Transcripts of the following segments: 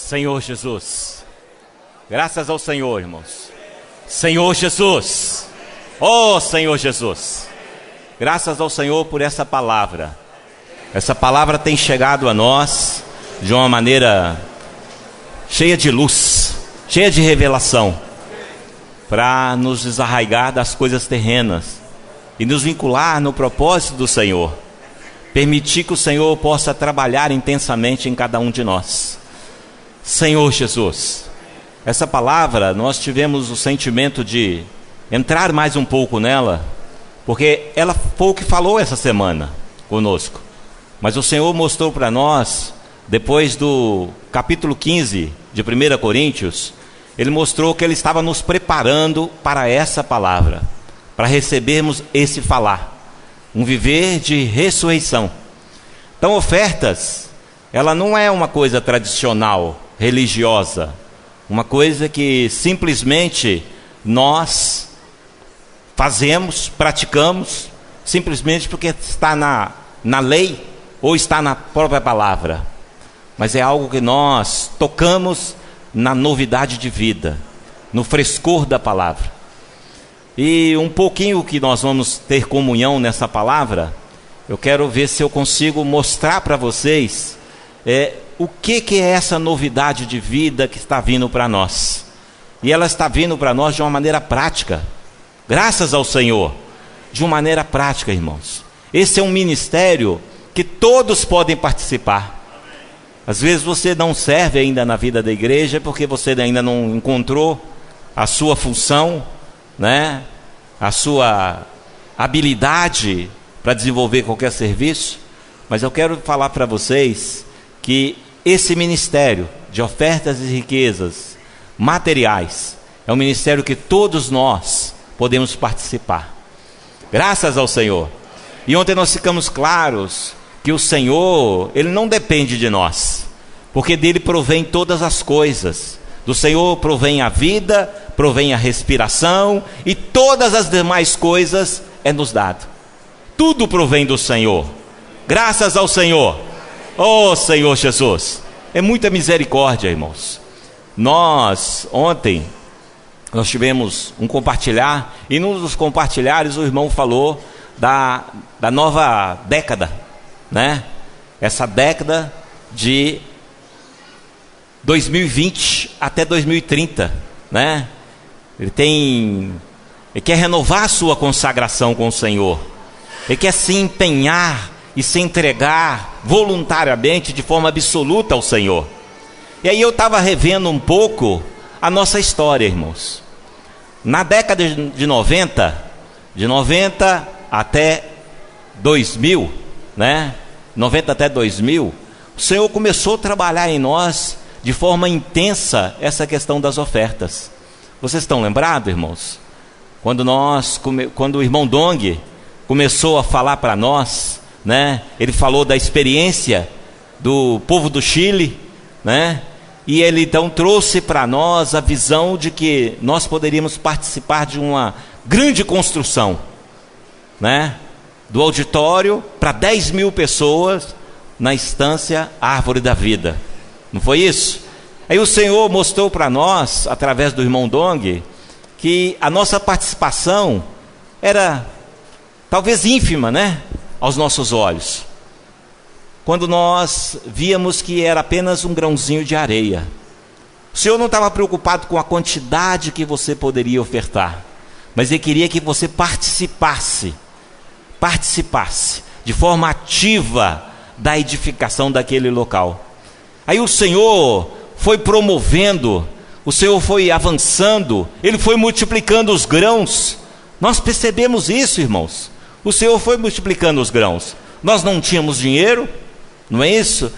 Senhor Jesus. Graças ao Senhor, irmãos. Senhor Jesus. Oh, Senhor Jesus. Graças ao Senhor por essa palavra. Essa palavra tem chegado a nós de uma maneira cheia de luz, cheia de revelação, para nos desarraigar das coisas terrenas e nos vincular no propósito do Senhor. Permitir que o Senhor possa trabalhar intensamente em cada um de nós. Senhor Jesus, essa palavra nós tivemos o sentimento de entrar mais um pouco nela, porque ela foi o que falou essa semana conosco. Mas o Senhor mostrou para nós, depois do capítulo 15 de 1 Coríntios, Ele mostrou que Ele estava nos preparando para essa palavra, para recebermos esse falar, um viver de ressurreição. Então, ofertas, ela não é uma coisa tradicional, religiosa, uma coisa que simplesmente nós fazemos, praticamos, simplesmente porque está na lei ou está na própria palavra. Mas é algo que nós tocamos na novidade de vida, no frescor da palavra. E um pouquinho que nós vamos ter comunhão nessa palavra, eu quero ver se eu consigo mostrar para vocês o que é essa novidade de vida que está vindo para nós. E ela está vindo para nós de uma maneira prática, graças ao Senhor, de uma maneira prática, irmãos. Esse é um ministério que todos podem participar. Às vezes você não serve ainda na vida da igreja porque você ainda não encontrou a sua função, né? A sua habilidade para desenvolver qualquer serviço. Mas eu quero falar para vocês que esse ministério de ofertas e riquezas materiais é um ministério que todos nós podemos participar, graças ao Senhor. E ontem nós ficamos claros que o Senhor, Ele não depende de nós, porque dele provém todas as coisas. Do Senhor provém a vida, provém a respiração, e todas as demais coisas é nos dado. Tudo provém do Senhor, graças ao Senhor. Oh, Senhor Jesus, é muita misericórdia, irmãos. Ontem nós tivemos um compartilhar, e num dos compartilhares o irmão falou da nova década, né? Essa década de 2020 até 2030, né? Ele quer renovar a sua consagração com o Senhor. Ele quer se empenhar e se entregar voluntariamente, de forma absoluta ao Senhor. E aí eu estava revendo um pouco a nossa história, irmãos. Na década de 90 até 2000, né? 90 até 2000, o Senhor começou a trabalhar em nós de forma intensa essa questão das ofertas. Vocês estão lembrados, irmãos? Quando o irmão Dong começou a falar para nós, né? Ele falou da experiência do povo do Chile, né? E ele então trouxe para nós a visão de que nós poderíamos participar de uma grande construção, né? Do auditório para 10 mil pessoas na estância Árvore da Vida. Não foi isso? Aí o Senhor mostrou para nós, através do irmão Dong, que a nossa participação era talvez ínfima, né? Aos nossos olhos, quando nós víamos que era apenas um grãozinho de areia. O Senhor não estava preocupado com a quantidade que você poderia ofertar, mas Ele queria que você participasse de forma ativa da edificação daquele local. Aí o Senhor foi promovendo, o Senhor foi avançando, Ele foi multiplicando os grãos. Nós percebemos isso, irmãos. O Senhor foi multiplicando os grãos. Nós não tínhamos dinheiro, não é isso?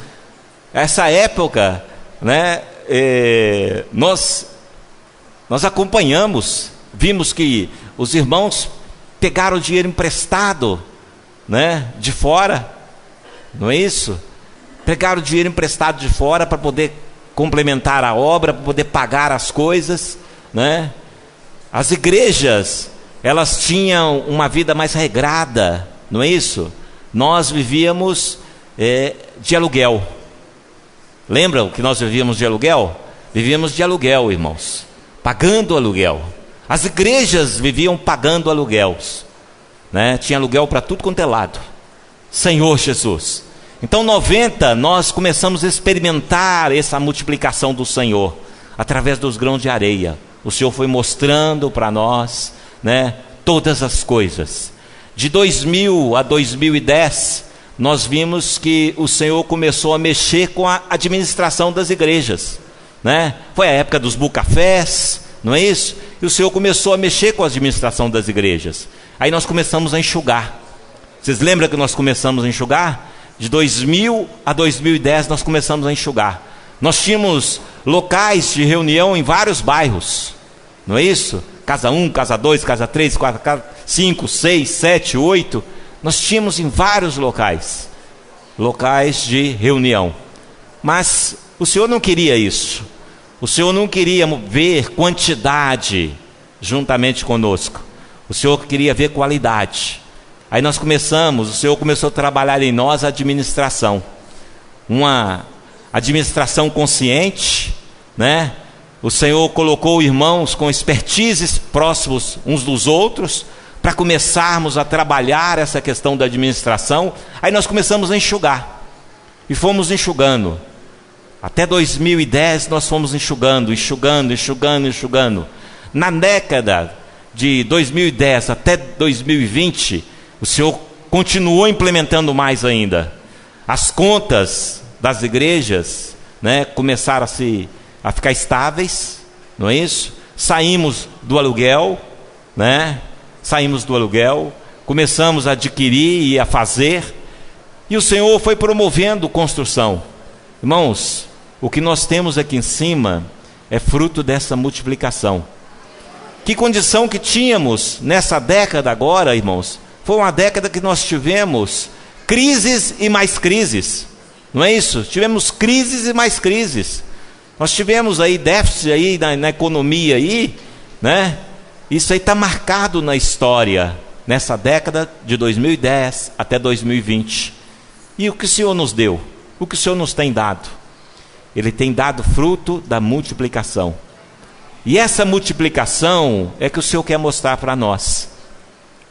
Essa época, né, nós acompanhamos, vimos que os irmãos pegaram dinheiro emprestado, né, de fora, não é isso? Pegaram dinheiro emprestado de fora para poder complementar a obra, para poder pagar as coisas, né? As igrejas, elas tinham uma vida mais regrada, não é isso? Nós vivíamos de aluguel. Lembram que nós vivíamos de aluguel? Vivíamos de aluguel, irmãos, pagando aluguel. As igrejas viviam pagando aluguéis, né? Tinha aluguel para tudo quanto é lado. Senhor Jesus. Então 90 nós começamos a experimentar essa multiplicação do Senhor através dos grãos de areia. O Senhor foi mostrando para nós, né, todas as coisas. De 2000 a 2010 nós vimos que o Senhor começou a mexer com a administração das igrejas, né? Foi a época dos bucafés, não é isso? E o Senhor começou a mexer com a administração das igrejas. Aí nós começamos a enxugar. Vocês lembram que nós começamos a enxugar? De 2000 a 2010 nós começamos a enxugar. Nós tínhamos locais de reunião em vários bairros, não é isso? Casa 1, casa 2, casa 3, casa 5, 6, 7, 8. Nós tínhamos em vários locais de reunião. Mas o Senhor não queria isso. O Senhor não queria ver quantidade juntamente conosco. O Senhor queria ver qualidade. Aí nós começamos, o Senhor começou a trabalhar em nós a administração. Uma administração consciente, né? O Senhor colocou irmãos com expertises próximos uns dos outros, para começarmos a trabalhar essa questão da administração. Aí nós começamos a enxugar. E fomos enxugando. Até 2010 nós fomos enxugando. Na década de 2010 até 2020, o Senhor continuou implementando mais ainda. As contas das igrejas, né, começaram a ficar estáveis, não é isso? Saímos do aluguel, né? Começamos a adquirir e a fazer, e o Senhor foi promovendo construção. Irmãos, o que nós temos aqui em cima é fruto dessa multiplicação. Que condição que tínhamos nessa década agora, irmãos? Foi uma década que nós tivemos crises e mais crises, não é isso? Tivemos crises e mais crises. Nós tivemos aí déficit aí na economia aí, né? Isso aí está marcado na história, nessa década de 2010 até 2020. E o que o Senhor nos deu? O que o Senhor nos tem dado? Ele tem dado fruto da multiplicação. E essa multiplicação é que o Senhor quer mostrar para nós.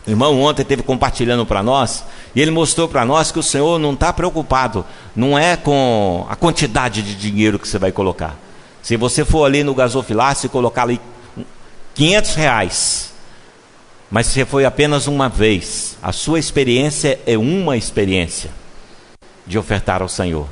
O irmão ontem esteve compartilhando para nós, e ele mostrou para nós que o Senhor não está preocupado, não é com a quantidade de dinheiro que você vai colocar. Se você for ali no gasofilácio e colocar ali R$500, mas você foi apenas uma vez, a sua experiência é uma experiência de ofertar ao Senhor.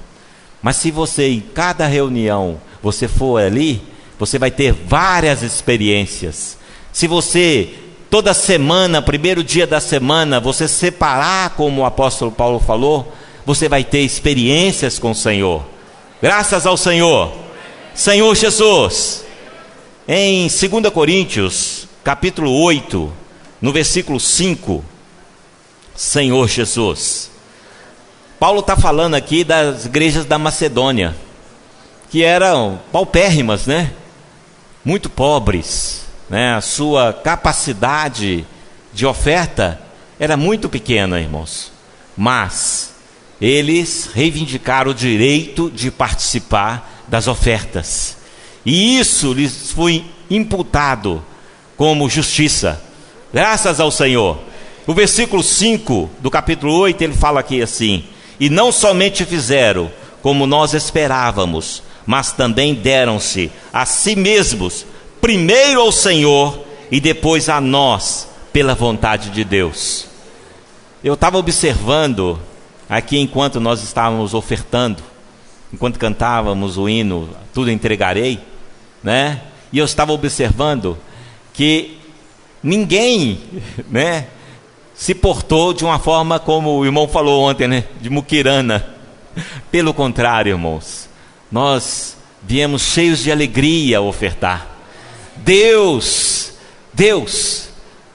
Mas se você em cada reunião você for ali, você vai ter várias experiências. Se você toda semana, primeiro dia da semana, você separar, como o apóstolo Paulo falou, você vai ter experiências com o Senhor. Graças ao Senhor. Senhor Jesus. Em 2 Coríntios, capítulo 8, no versículo 5, Senhor Jesus. Paulo está falando aqui das igrejas da Macedônia, que eram paupérrimas, né? Muito pobres. A sua capacidade de oferta era muito pequena, irmãos, mas eles reivindicaram o direito de participar das ofertas, e isso lhes foi imputado como justiça, graças ao Senhor. O versículo 5 do capítulo 8, ele fala aqui assim: e não somente fizeram como nós esperávamos, mas também deram-se a si mesmos, primeiro ao Senhor e depois a nós, pela vontade de Deus. Eu estava observando aqui enquanto nós estávamos ofertando, enquanto cantávamos o hino Tudo Entregarei, né? E eu estava observando que ninguém, né, se portou de uma forma como o irmão falou ontem, né, de muquirana. Pelo contrário, irmãos, nós viemos cheios de alegria a ofertar. Deus,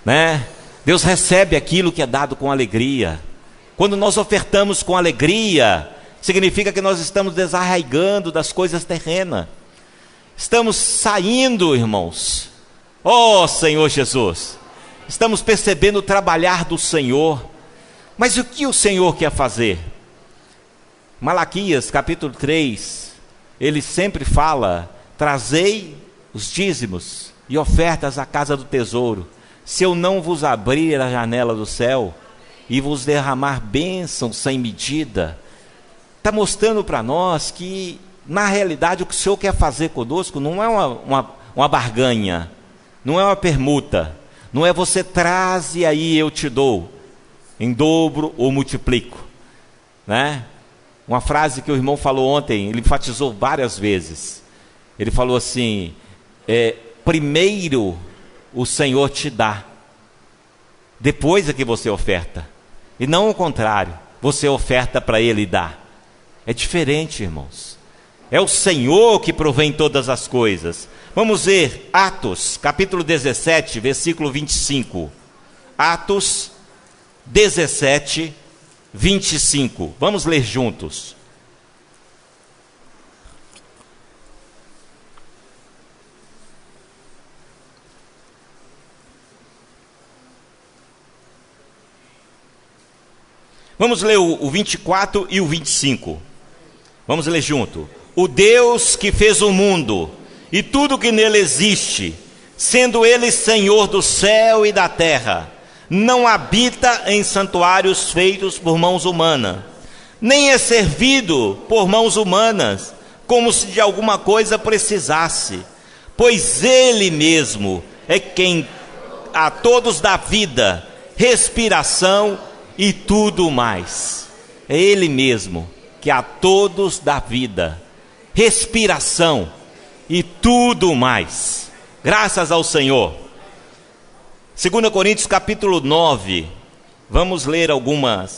né? Deus recebe aquilo que é dado com alegria. Quando nós ofertamos com alegria, significa que nós estamos desarraigando das coisas terrenas. Estamos saindo, irmãos. Oh, Senhor Jesus. Estamos percebendo o trabalhar do Senhor. Mas o que o Senhor quer fazer? Malaquias, capítulo 3, ele sempre fala: trazei os dízimos e ofertas à casa do tesouro, se eu não vos abrir a janela do céu e vos derramar bênçãos sem medida. Está mostrando para nós que, na realidade, o que o Senhor quer fazer conosco não é uma barganha, não é uma permuta, não é você traz e aí eu te dou, em dobro ou multiplico, né? Uma frase que o irmão falou ontem, ele enfatizou várias vezes. Ele falou assim: primeiro o Senhor te dá, depois é que você oferta, e não o contrário, você oferta para Ele dar. É diferente, irmãos. É o Senhor que provém todas as coisas. Vamos ver Atos, capítulo 17, versículo 25. Atos 17, 25. Vamos ler juntos. Vamos ler o 24 e o 25. Vamos ler junto. O Deus que fez o mundo e tudo que nele existe, sendo Ele Senhor do céu e da terra, não habita em santuários feitos por mãos humanas, nem é servido por mãos humanas, como se de alguma coisa precisasse, pois Ele mesmo é quem a todos dá vida, respiração e tudo mais. É Ele mesmo que a todos dá vida, respiração e tudo mais. Graças ao Senhor. 2 Coríntios capítulo 9. Vamos ler alguma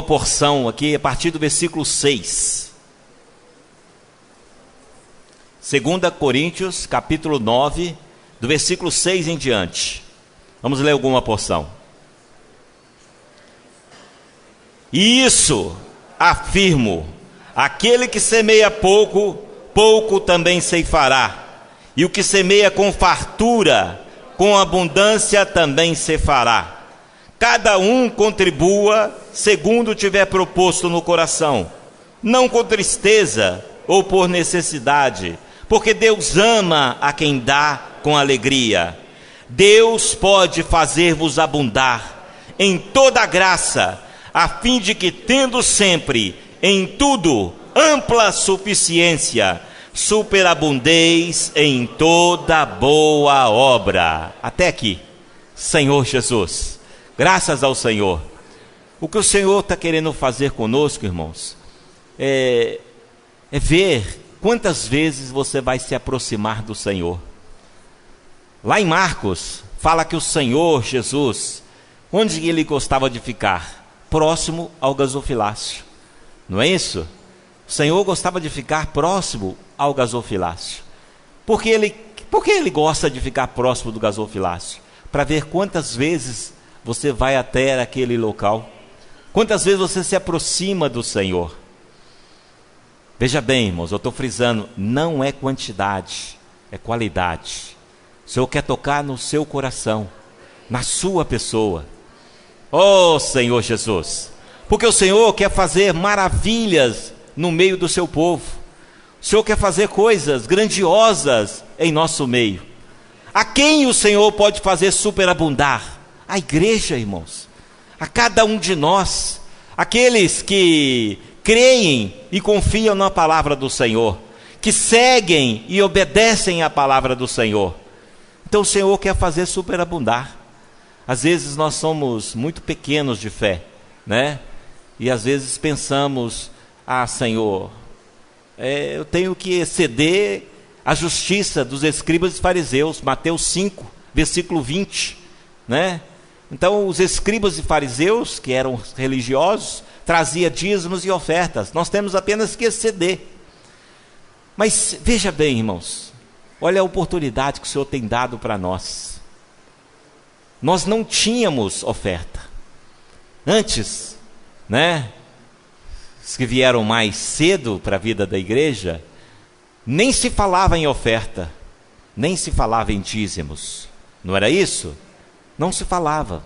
porção aqui a partir do versículo 6. 2 Coríntios capítulo 9, do versículo 6 em diante. Vamos ler alguma porção. E isso afirmo: aquele que semeia pouco, pouco também ceifará, e o que semeia com fartura, com abundância também ceifará. Cada um contribua segundo tiver proposto no coração, não com tristeza ou por necessidade, porque Deus ama a quem dá com alegria. Deus pode fazer-vos abundar em toda graça, a fim de que, tendo sempre em tudo ampla suficiência, superabundeis em toda boa obra. Até aqui, Senhor Jesus, graças ao Senhor. O que o Senhor está querendo fazer conosco, irmãos, é ver quantas vezes você vai se aproximar do Senhor. Lá em Marcos, fala que o Senhor Jesus, onde ele gostava de ficar? Próximo ao gasofilácio, não é isso? O Senhor gostava de ficar próximo ao gasofilácio. Por que ele gosta de ficar próximo do gasofilácio? Para ver quantas vezes você vai até aquele local, quantas vezes você se aproxima do Senhor. Veja bem, irmãos, eu estou frisando, não é quantidade, é qualidade. O Senhor quer tocar no seu coração, na sua pessoa. Oh, Senhor Jesus, porque o Senhor quer fazer maravilhas no meio do seu povo. O Senhor quer fazer coisas grandiosas em nosso meio. A quem o Senhor pode fazer superabundar? A igreja, irmãos, a cada um de nós, aqueles que creem e confiam na palavra do Senhor, que seguem e obedecem à palavra do Senhor. Então o Senhor quer fazer superabundar. Às vezes nós somos muito pequenos de fé, né? E às vezes pensamos: ah, Senhor, eu tenho que exceder a justiça dos escribas e fariseus. Mateus 5, versículo 20, né? Então os escribas e fariseus, que eram religiosos, traziam dízimos e ofertas. Nós temos apenas que exceder. Mas veja bem, irmãos, olha a oportunidade que o Senhor tem dado para nós. Nós não tínhamos oferta. Antes, né? Os que vieram mais cedo para a vida da igreja, nem se falava em oferta, nem se falava em dízimos. Não era isso? Não se falava.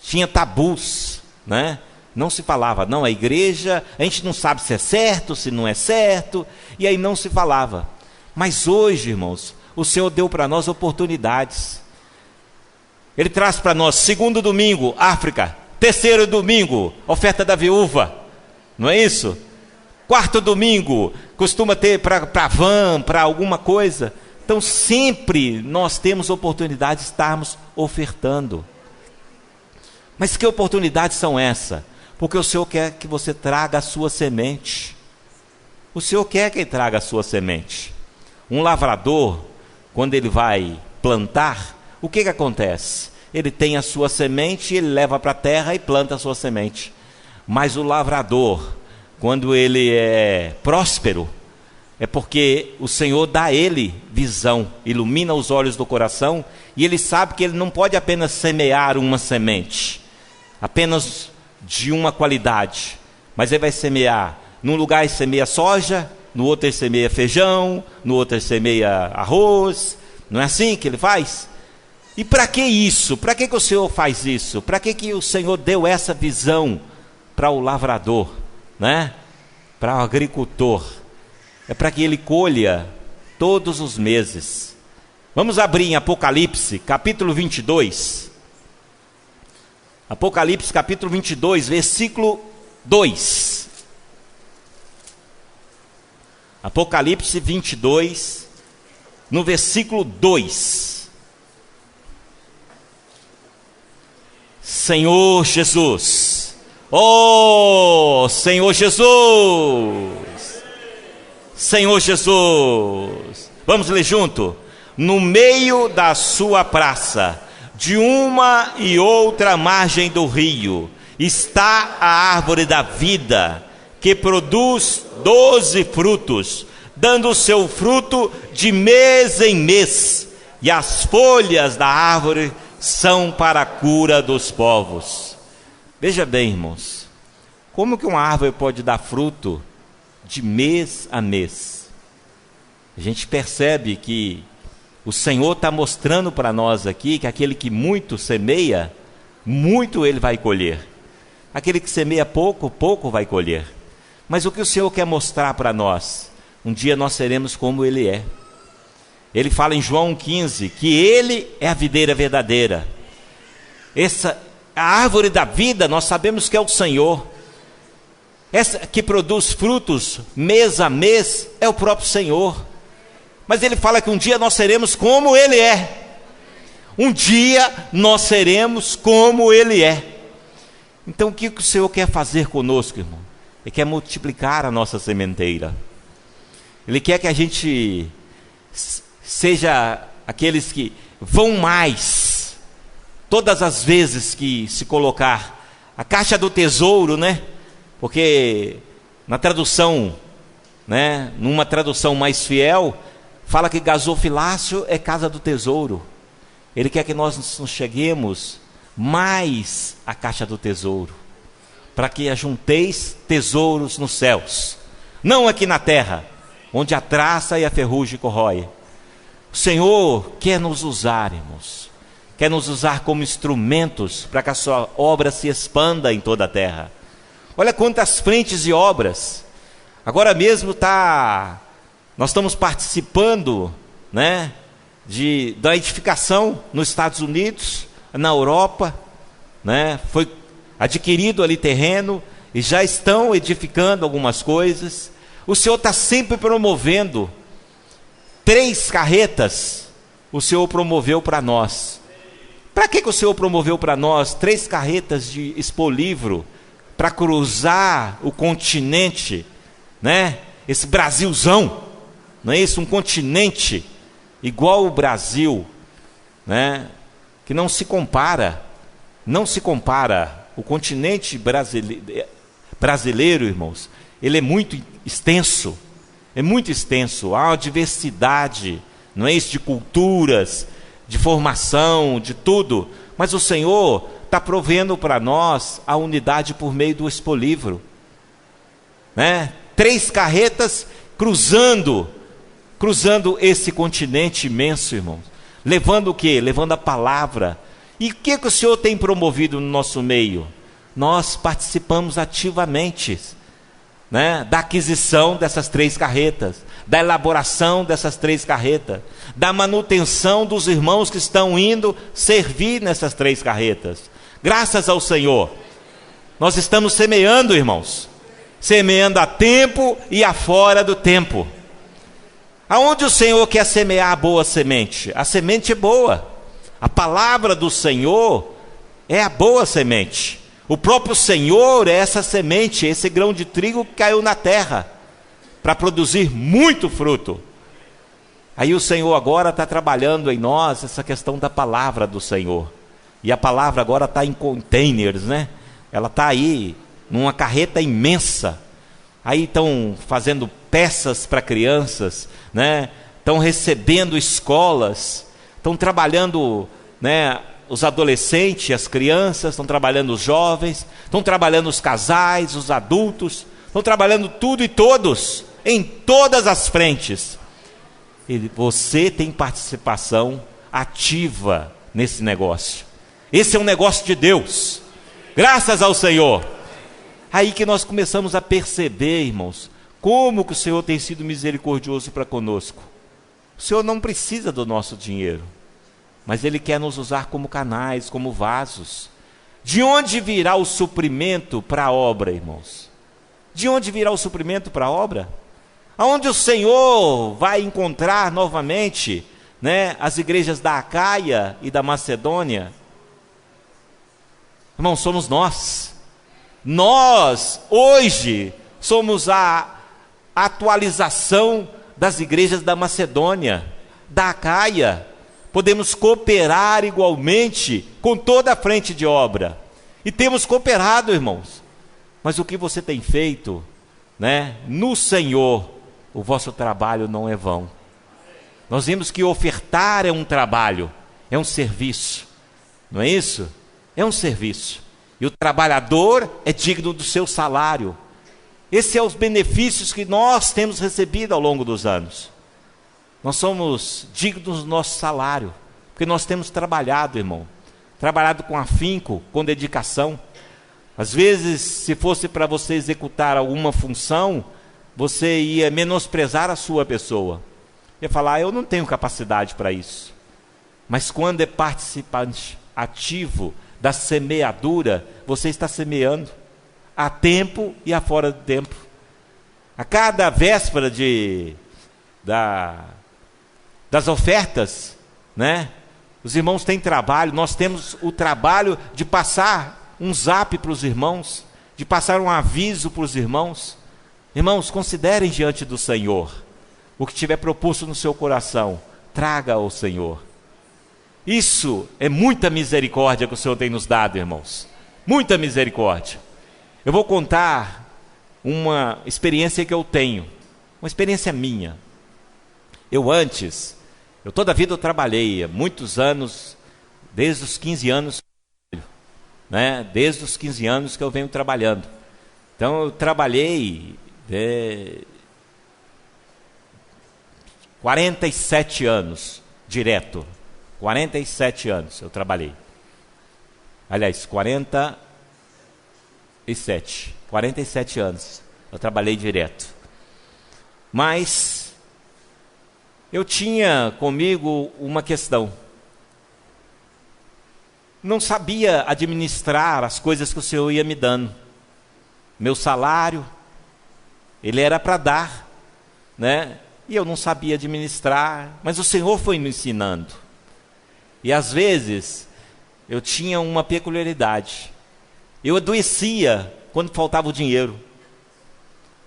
Tinha tabus, né? Não se falava, não, a igreja, a gente não sabe se é certo, se não é certo, e aí não se falava. Mas hoje, irmãos, o Senhor deu para nós oportunidades. Ele traz para nós, segundo domingo, África, terceiro domingo, oferta da viúva, não é isso? Quarto domingo, costuma ter para van, para alguma coisa. Então sempre nós temos oportunidade de estarmos ofertando. Mas que oportunidades são essas? Porque o Senhor quer que você traga a sua semente. O Senhor quer que ele traga a sua semente. Um lavrador, quando ele vai plantar, o que acontece? Ele tem a sua semente, ele leva para a terra e planta a sua semente. Mas o lavrador, quando ele é próspero, é porque o Senhor dá a ele visão, ilumina os olhos do coração, e ele sabe que ele não pode apenas semear uma semente, apenas de uma qualidade, mas ele vai semear. Num lugar ele semeia soja, no outro ele semeia feijão, no outro ele semeia arroz. Não é assim que ele faz? E para que isso? Para que o Senhor faz isso? Para que o Senhor deu essa visão para o lavrador, né? Para o agricultor? É para que ele colha todos os meses. Vamos abrir em Apocalipse, capítulo 22. Apocalipse, capítulo 22, versículo 2. Apocalipse 22, no versículo 2. Senhor Jesus, oh Senhor Jesus, Senhor Jesus, vamos ler junto? No meio da sua praça, de uma e outra margem do rio, está a árvore da vida, que produz 12 frutos, dando o seu fruto de mês em mês, e as folhas da árvore são para a cura dos povos. Veja bem, irmãos, como que uma árvore pode dar fruto de mês a mês? A gente percebe que o Senhor está mostrando para nós aqui que aquele que muito semeia, muito ele vai colher. Aquele que semeia pouco, pouco vai colher. Mas o que o Senhor quer mostrar para nós? Um dia nós seremos como Ele é. Ele fala em João 15, que Ele é a videira verdadeira. A árvore da vida, nós sabemos que é o Senhor. Essa que produz frutos mês a mês, é o próprio Senhor. Mas Ele fala que um dia nós seremos como Ele é. Um dia nós seremos como Ele é. Então o que o Senhor quer fazer conosco, irmão? Ele quer multiplicar a nossa sementeira. Ele quer que a gente seja aqueles que vão mais. Todas as vezes que se colocar a caixa do tesouro, né? Porque na tradução, né? Numa tradução mais fiel, fala que gasofilácio é casa do tesouro. Ele quer que nós nos cheguemos mais à caixa do tesouro, para que ajunteis tesouros nos céus, não aqui na terra, onde a traça e a ferrugem corrói. O Senhor quer nos usar, irmãos, quer nos usar como instrumentos para que a sua obra se expanda em toda a terra. Olha quantas frentes de obras. Agora mesmo nós estamos participando, né, da edificação nos Estados Unidos, na Europa, né, foi adquirido ali terreno e já estão edificando algumas coisas. O Senhor está sempre promovendo. 3 carretas o Senhor promoveu para nós. Para que o Senhor promoveu para nós 3 carretas de Expolivro para cruzar o continente, né? Esse Brasilzão, não é isso? Um continente igual o Brasil, né? Que não se compara. O continente brasileiro, irmãos, ele é muito extenso. Há uma diversidade, não é isso? De culturas, de formação, de tudo. Mas o Senhor está provendo para nós a unidade por meio do Expolivro, né? 3 carretas cruzando esse continente imenso, irmãos. Levando o quê? Levando a palavra. E o que o Senhor tem promovido no nosso meio? nós participamos ativamente, né, da aquisição dessas 3 carretas, da elaboração dessas 3 carretas, da manutenção dos irmãos que estão indo servir nessas 3 carretas. Graças ao Senhor, nós estamos semeando, irmãos, semeando a tempo e a fora do tempo. Aonde o Senhor quer semear a boa semente? A semente é boa, a palavra do Senhor é a boa semente. O próprio Senhor é essa semente, esse grão de trigo que caiu na terra, para produzir muito fruto. Aí o Senhor agora está trabalhando em nós essa questão da palavra do Senhor. E a palavra agora está em containers, né? Ela está aí, numa carreta imensa. Aí estão fazendo peças para crianças, né? Estão recebendo escolas, estão trabalhando, né, os adolescentes, as crianças, estão trabalhando os jovens, estão trabalhando os casais, os adultos, estão trabalhando tudo e todos, em todas as frentes. E você tem participação ativa nesse negócio. Esse é um negócio de Deus, graças ao Senhor. Aí que nós começamos a perceber, irmãos, como que o Senhor tem sido misericordioso para conosco. O Senhor não precisa do nosso dinheiro, mas Ele quer nos usar como canais, como vasos. De onde virá o suprimento para a obra, irmãos? De onde virá o suprimento para a obra? Aonde o Senhor vai encontrar novamente, né, as igrejas da Acaia e da Macedônia? Irmãos, somos nós. Nós, hoje, somos a atualização das igrejas da Macedônia, da Acaia. Podemos cooperar igualmente com toda a frente de obra. E temos cooperado, irmãos. Mas o que você tem feito, né, no Senhor, o vosso trabalho não é vão. Nós vimos que ofertar é um trabalho, é um serviço. Não é isso? É um serviço. E o trabalhador é digno do seu salário. Esses são os benefícios que nós temos recebido ao longo dos anos. Nós somos dignos do nosso salário, porque nós temos trabalhado, irmão. Trabalhado com afinco, com dedicação. Às vezes, se fosse para você executar alguma função, você ia menosprezar a sua pessoa. Ia falar, eu não tenho capacidade para isso. Mas quando é participante ativo da semeadura, você está semeando a tempo e a fora do tempo. A cada véspera das ofertas, né? Os irmãos têm trabalho, nós temos o trabalho de passar um zap para os irmãos, de passar um aviso para os irmãos. Irmãos, considerem diante do Senhor o que tiver proposto no seu coração, traga ao Senhor. Isso é muita misericórdia que o Senhor tem nos dado, irmãos. Muita misericórdia. Eu vou contar uma experiência que eu tenho, uma experiência minha. Eu toda a vida eu trabalhei, há muitos anos, desde os 15 anos, né? Desde os 15 anos que eu venho trabalhando. Então eu trabalhei 47 anos, direto. 47 anos eu trabalhei. Aliás, 47 anos eu trabalhei direto. Mas eu tinha comigo uma questão. Não sabia administrar as coisas que o Senhor ia me dando. Meu salário, ele era para dar, né? E eu não sabia administrar, mas o Senhor foi me ensinando. E às vezes, eu tinha uma peculiaridade. Eu adoecia quando faltava o dinheiro.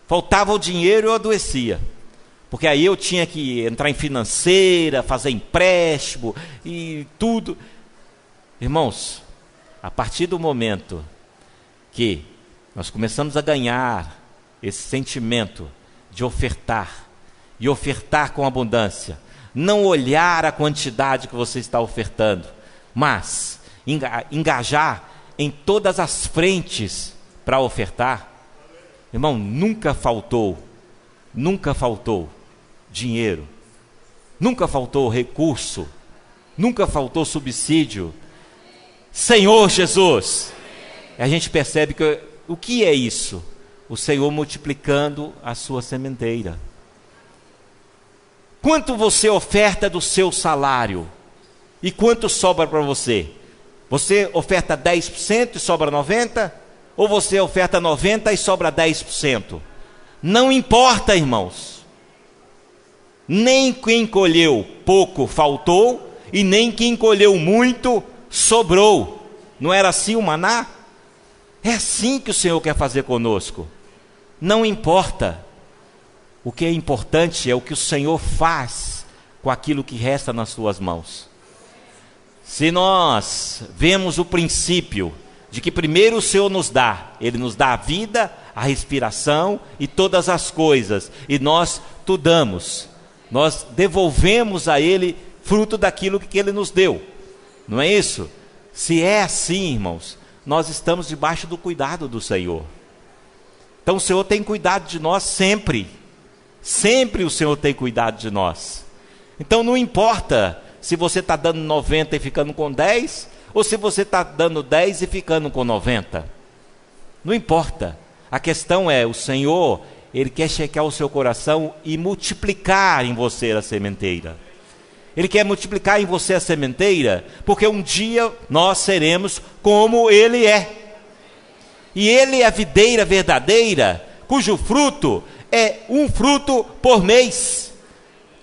Faltava o dinheiro, eu adoecia. Porque aí eu tinha que entrar em financeira, fazer empréstimo e tudo. Irmãos, a partir do momento que nós começamos a ganhar esse sentimento de ofertar, e ofertar com abundância, não olhar a quantidade que você está ofertando, mas engajar em todas as frentes para ofertar. Irmão, nunca faltou dinheiro, nunca faltou recurso, nunca faltou subsídio. Senhor Jesus, a gente percebe que o que é isso? O Senhor multiplicando a sua sementeira. Quanto você oferta do seu salário? E quanto sobra para você? Você oferta 10% e sobra 90%? Ou você oferta 90% e sobra 10%? Não importa, irmãos. Nem quem colheu pouco faltou, e nem quem colheu muito sobrou. Não era assim o maná? É assim que o Senhor quer fazer conosco. Não importa. O que é importante é o que o Senhor faz com aquilo que resta nas suas mãos. Se nós vemos o princípio de que primeiro o Senhor nos dá, Ele nos dá a vida, a respiração e todas as coisas, e nós damos, nós devolvemos a Ele fruto daquilo que Ele nos deu, não é isso? Se é assim, irmãos, nós estamos debaixo do cuidado do Senhor. Então o Senhor tem cuidado de nós sempre, sempre o Senhor tem cuidado de nós. Então não importa se você está dando 90 e ficando com 10, ou se você está dando 10 e ficando com 90. Não importa. A questão é, o Senhor, Ele quer checar o seu coração e multiplicar em você a sementeira. Ele quer multiplicar em você a sementeira, porque um dia nós seremos como Ele é. E Ele é a videira verdadeira, cujo fruto é um fruto por mês.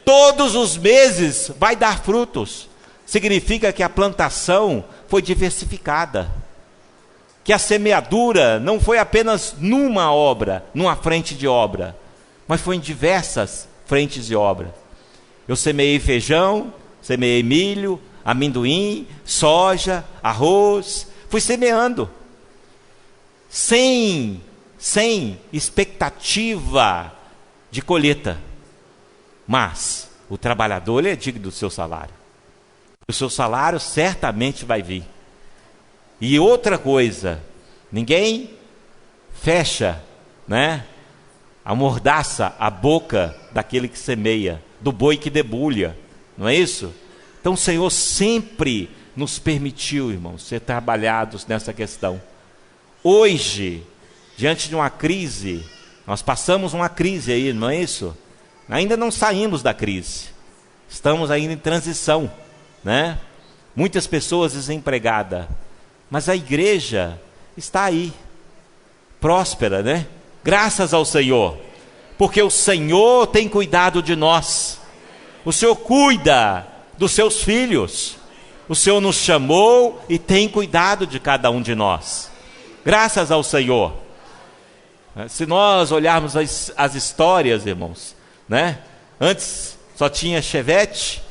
Todos os meses vai dar frutos. Significa que a plantação foi diversificada. Que a semeadura não foi apenas numa obra, numa frente de obra, mas foi em diversas frentes de obra. Eu semeei feijão, semeei milho, amendoim, soja, arroz. Fui semeando. Sem expectativa de colheita. Mas o trabalhador, ele é digno do seu salário. O seu salário certamente vai vir. E outra coisa, ninguém fecha, amordaça a boca daquele que semeia, do boi que debulha, não é isso? Então o Senhor sempre nos permitiu, irmãos, ser trabalhados nessa questão. Hoje, diante de uma crise, nós passamos uma crise aí, não é isso? Ainda não saímos da crise, estamos ainda em transição, Muitas pessoas desempregadas, mas a igreja está aí, próspera, Graças ao Senhor, porque o Senhor tem cuidado de nós. O Senhor cuida dos seus filhos. O Senhor nos chamou e tem cuidado de cada um de nós. Graças ao Senhor. Se nós olharmos as histórias, irmãos, antes só tinha Chevette,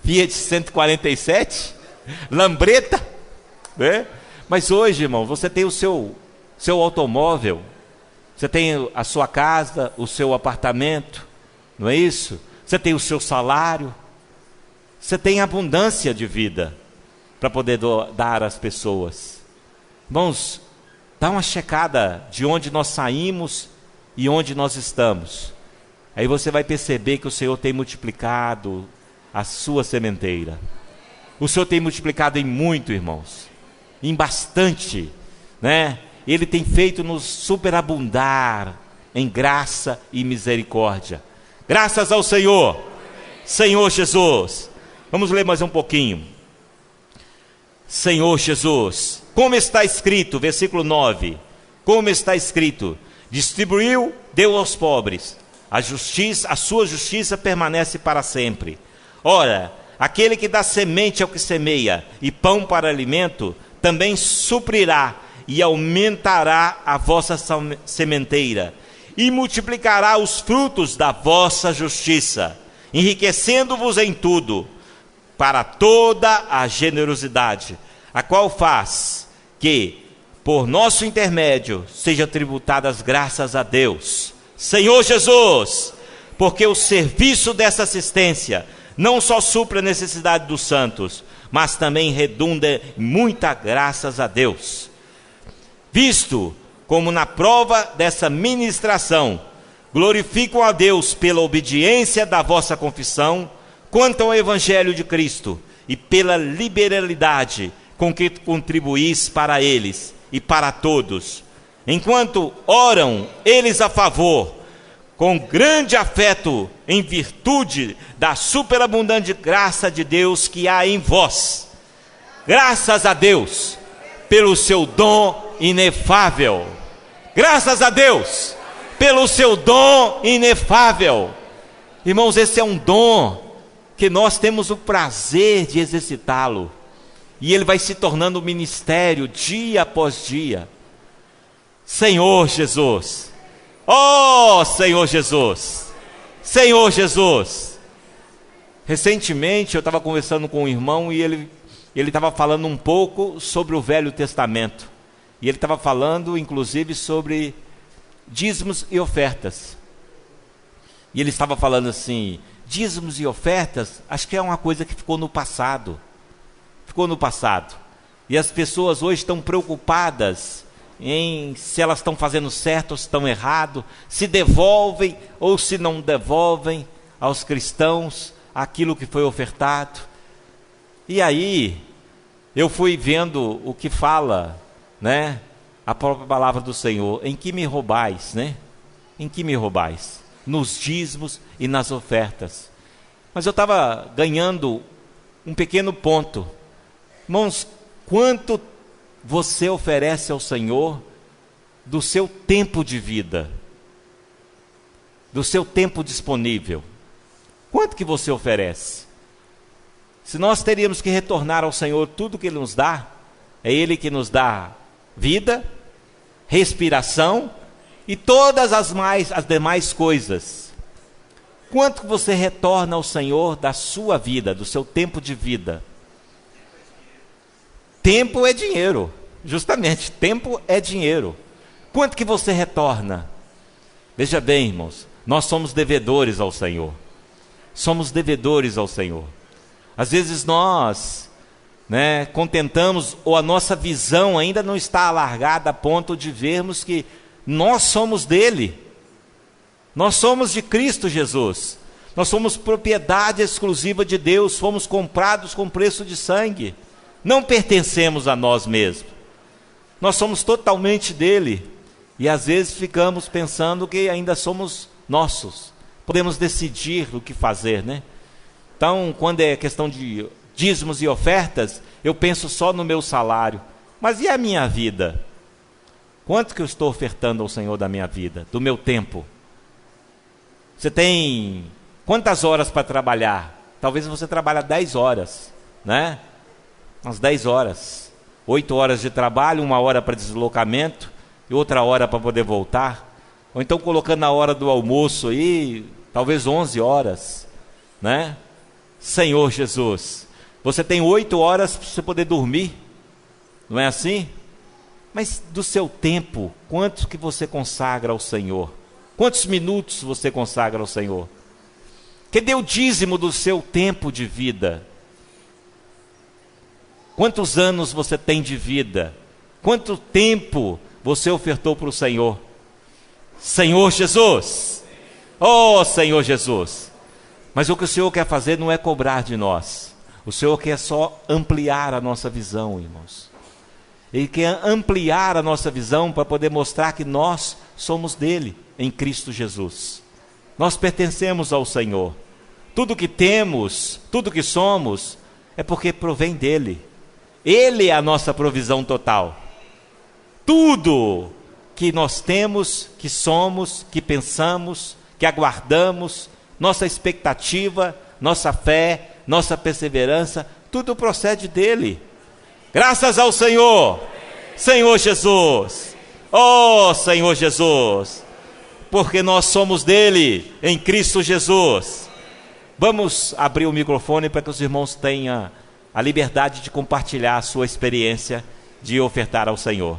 Fiat 147, Lambreta, Mas hoje, irmão, você tem o seu automóvel, você tem a sua casa, o seu apartamento, não é isso? Você tem o seu salário, você tem abundância de vida para poder dar às pessoas. Irmãos, dá uma checada de onde nós saímos e onde nós estamos. Aí você vai perceber que o Senhor tem multiplicado a sua sementeira. O Senhor tem multiplicado em muito, irmãos, em bastante, Ele tem feito nos superabundar em graça e misericórdia. Graças ao Senhor, Senhor Jesus. Vamos ler mais um pouquinho. Senhor Jesus, como está escrito, versículo 9, como está escrito, distribuiu, deu aos pobres, a sua justiça permanece para sempre. Ora, aquele que dá semente ao que semeia e pão para alimento, também suprirá e aumentará a vossa sementeira, e multiplicará os frutos da vossa justiça, enriquecendo-vos em tudo, para toda a generosidade, a qual faz que, por nosso intermédio, sejam tributadas graças a Deus, Senhor Jesus, porque o serviço dessa assistência não só supre a necessidade dos santos, mas também redunda em muita graças a Deus. Visto como na prova dessa ministração, glorificam a Deus pela obediência da vossa confissão, quanto ao Evangelho de Cristo, e pela liberalidade com que contribuís para eles e para todos, enquanto oram eles a favor, com grande afeto, em virtude da superabundante graça de Deus que há em vós. Graças a Deus pelo seu dom inefável. Graças a Deus pelo seu dom inefável. Irmãos, esse é um dom que nós temos o prazer de exercitá-lo, e ele vai se tornando um ministério dia após dia. Senhor Jesus, oh Senhor Jesus, Senhor Jesus. Recentemente eu estava conversando com um irmão e ele estava falando um pouco sobre o Velho Testamento, e ele estava falando inclusive sobre dízimos e ofertas, e ele estava falando assim: dízimos e ofertas, acho que é uma coisa que ficou no passado, e as pessoas hoje estão preocupadas em se elas estão fazendo certo ou se estão errado, se devolvem ou se não devolvem aos cristãos aquilo que foi ofertado. E aí eu fui vendo o que fala, né, a própria palavra do Senhor: em que me roubais, né? Em que me roubais? Nos dízimos e nas ofertas. Mas eu estava ganhando um pequeno ponto. Irmãos, quanto você oferece ao Senhor do seu tempo de vida, do seu tempo disponível? Quanto que você oferece? Se nós teríamos que retornar ao Senhor tudo que Ele nos dá, é Ele que nos dá vida, respiração e todas as demais coisas. Quanto você retorna ao Senhor da sua vida, do seu tempo de vida? Tempo é dinheiro, justamente, tempo é dinheiro. Quanto que você retorna? Veja bem, irmãos, nós somos devedores ao Senhor. Somos devedores ao Senhor. Às vezes nós, contentamos, ou a nossa visão ainda não está alargada a ponto de vermos que nós somos dele. Nós somos de Cristo Jesus. Nós somos propriedade exclusiva de Deus. Fomos comprados com preço de sangue. Não pertencemos a nós mesmos. Nós somos totalmente dele. E às vezes ficamos pensando que ainda somos nossos. Podemos decidir o que fazer, né? Então, quando é questão de dízimos e ofertas, eu penso só no meu salário. Mas e a minha vida? Quanto que eu estou ofertando ao Senhor da minha vida, do meu tempo? Você tem quantas horas para trabalhar? Talvez você trabalhe 10 horas, né? Umas 10 horas. 8 horas de trabalho, 1 hora para deslocamento e outra hora para poder voltar. Ou então colocando a hora do almoço aí, talvez 11 horas, né? Senhor Jesus, você tem 8 horas para você poder dormir, não é assim? Mas do seu tempo, quanto que você consagra ao Senhor? Quantos minutos você consagra ao Senhor? Que dê o dízimo do seu tempo de vida. Quantos anos você tem de vida? Quanto tempo você ofertou para o Senhor? Senhor Jesus, oh Senhor Jesus. Mas o que o Senhor quer fazer não é cobrar de nós. O Senhor quer só ampliar a nossa visão, irmãos. Ele quer ampliar a nossa visão para poder mostrar que nós somos dele, em Cristo Jesus. Nós pertencemos ao Senhor. Tudo que temos, tudo que somos, é porque provém dele. Ele é a nossa provisão total. Tudo que nós temos, que somos, que pensamos, que aguardamos, nossa expectativa, nossa fé, nossa perseverança, tudo procede dele. Graças ao Senhor, Senhor Jesus, oh Senhor Jesus, porque nós somos dele, em Cristo Jesus. Vamos abrir o microfone para que os irmãos tenham a liberdade de compartilhar a sua experiência de ofertar ao Senhor.